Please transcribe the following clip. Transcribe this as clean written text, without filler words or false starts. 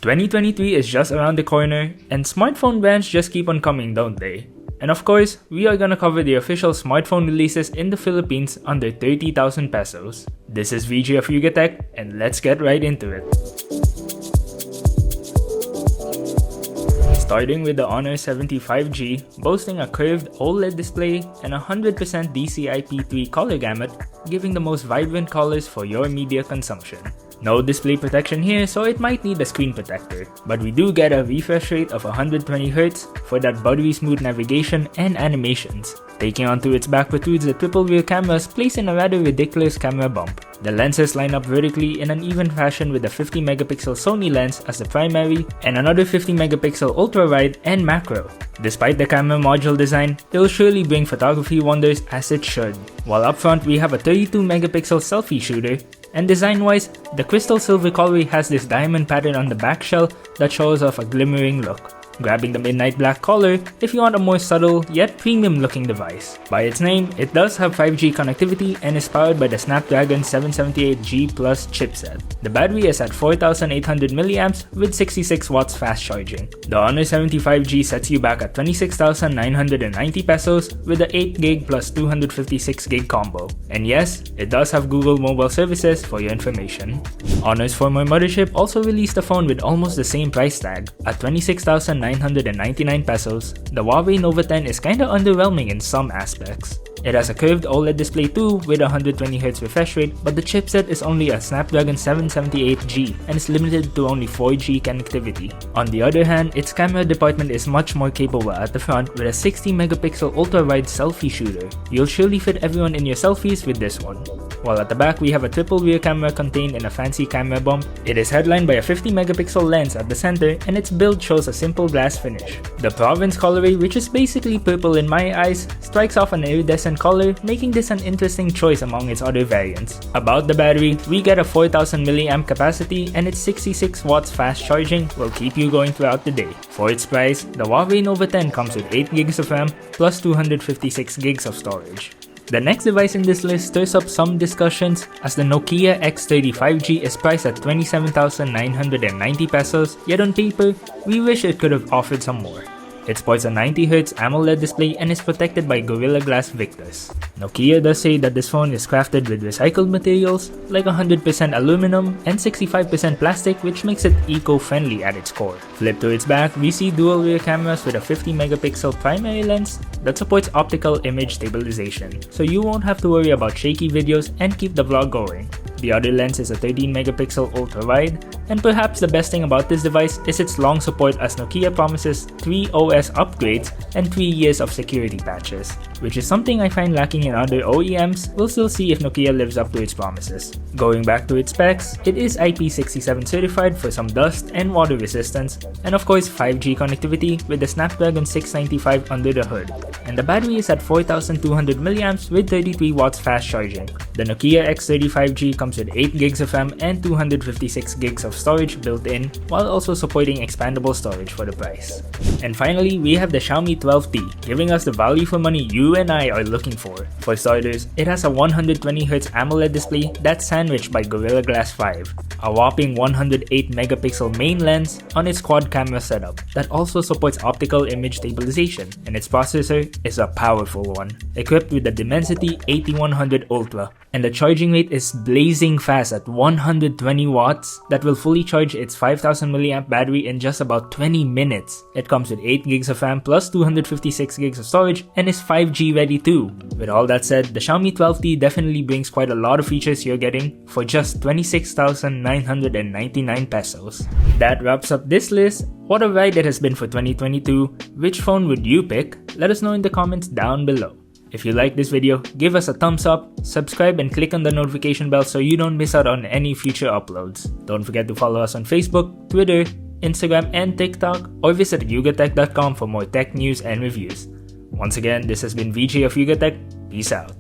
2023 is just around the corner, and smartphone brands just keep on coming, don't they? And of course, we are gonna cover the official smartphone releases in the Philippines under 30,000 pesos. This is VJ of Yugatech, and let's get right into it. Starting with the Honor 75G, boasting a curved OLED display and 100% DCI-P3 color gamut, giving the most vibrant colors for your media consumption. No display protection here, so it might need a screen protector, but we do get a refresh rate of 120Hz for that buttery smooth navigation and animations. Taking onto its back protrudes the triple rear cameras placed in a rather ridiculous camera bump. The lenses line up vertically in an even fashion with a 50MP Sony lens as the primary and another 50MP ultra-wide and macro. Despite the camera module design, it will surely bring photography wonders as it should. While up front we have a 32MP selfie shooter, and design-wise, the crystal silver colorway has this diamond pattern on the back shell that shows off a glimmering look, grabbing the midnight black color if you want a more subtle yet premium looking device. By its name, it does have 5G connectivity and is powered by the Snapdragon 778G Plus chipset. The battery is at 4800mAh with 66 watts fast charging. The Honor 75G sets you back at 26,990 pesos with the 8GB plus 256GB combo. And yes, it does have Google mobile services for your information. Honor's former mothership also released a phone with almost the same price tag at 26,999 pesos. The Huawei Nova 10 is kinda underwhelming in some aspects. It has a curved OLED display too with a 120Hz refresh rate, but the chipset is only a Snapdragon 778G and is limited to only 4G connectivity. On the other hand, its camera department is much more capable at the front with a 60MP ultra-wide selfie shooter. You'll surely fit everyone in your selfies with this one. While at the back we have a triple rear camera contained in a fancy camera bump. It is headlined by a 50MP lens at the center and its build shows a simple glass finish. The Province colorway, which is basically purple in my eyes, strikes off an iridescent color, making this an interesting choice among its other variants. About the battery, we get a 4000mAh capacity and its 66 watts fast charging will keep you going throughout the day. For its price, the Huawei Nova 10 comes with 8GB of RAM plus 256GB of storage. The next device in this list stirs up some discussions as the Nokia X30 5G is priced at 27,990 pesos, yet on paper, we wish it could have offered some more. It sports a 90Hz AMOLED display and is protected by Gorilla Glass Victus. Nokia does say that this phone is crafted with recycled materials like 100% aluminum and 65% plastic, which makes it eco-friendly at its core. Flipped to its back, we see dual rear cameras with a 50MP primary lens that supports optical image stabilization, so you won't have to worry about shaky videos and keep the vlog going. The other lens is a 13MP ultra-wide, and perhaps the best thing about this device is its long support as Nokia promises 3 OS upgrades and 3 years of security patches, which is something I find lacking in other OEMs. We'll still see if Nokia lives up to its promises. Going back to its specs, it is IP67 certified for some dust and water resistance, and of course 5G connectivity with the Snapdragon 695 under the hood. And the battery is at 4200mAh with 33 watts fast charging. The Nokia X30 5G comes with 8GB of RAM and 256GB of storage built in, while also supporting expandable storage for the price. And finally, we have the Xiaomi 12T, giving us the value for money you and I are looking for. For starters, it has a 120Hz AMOLED display that's sandwiched by Gorilla Glass 5, a whopping 108MP main lens on its quad camera setup that also supports optical image stabilization, and its processor is a powerful one, equipped with the Dimensity 8100 Ultra, and the charging rate is blazing fast at 120 watts that will fully charge its 5000mAh battery in just about 20 minutes. It comes with 8GB of RAM plus 256GB of storage and is 5G ready too. With all that said, the Xiaomi 12T definitely brings quite a lot of features you're getting for just 26,999 pesos. That wraps up this list. What a ride it has been for 2022. Which phone would you pick? Let us know in the comments down below. If you like this video, give us a thumbs up, subscribe and click on the notification bell so you don't miss out on any future uploads. Don't forget to follow us on Facebook, Twitter, Instagram and TikTok, or visit yugatech.com for more tech news and reviews. Once again, this has been VJ of Yugatech. Peace out.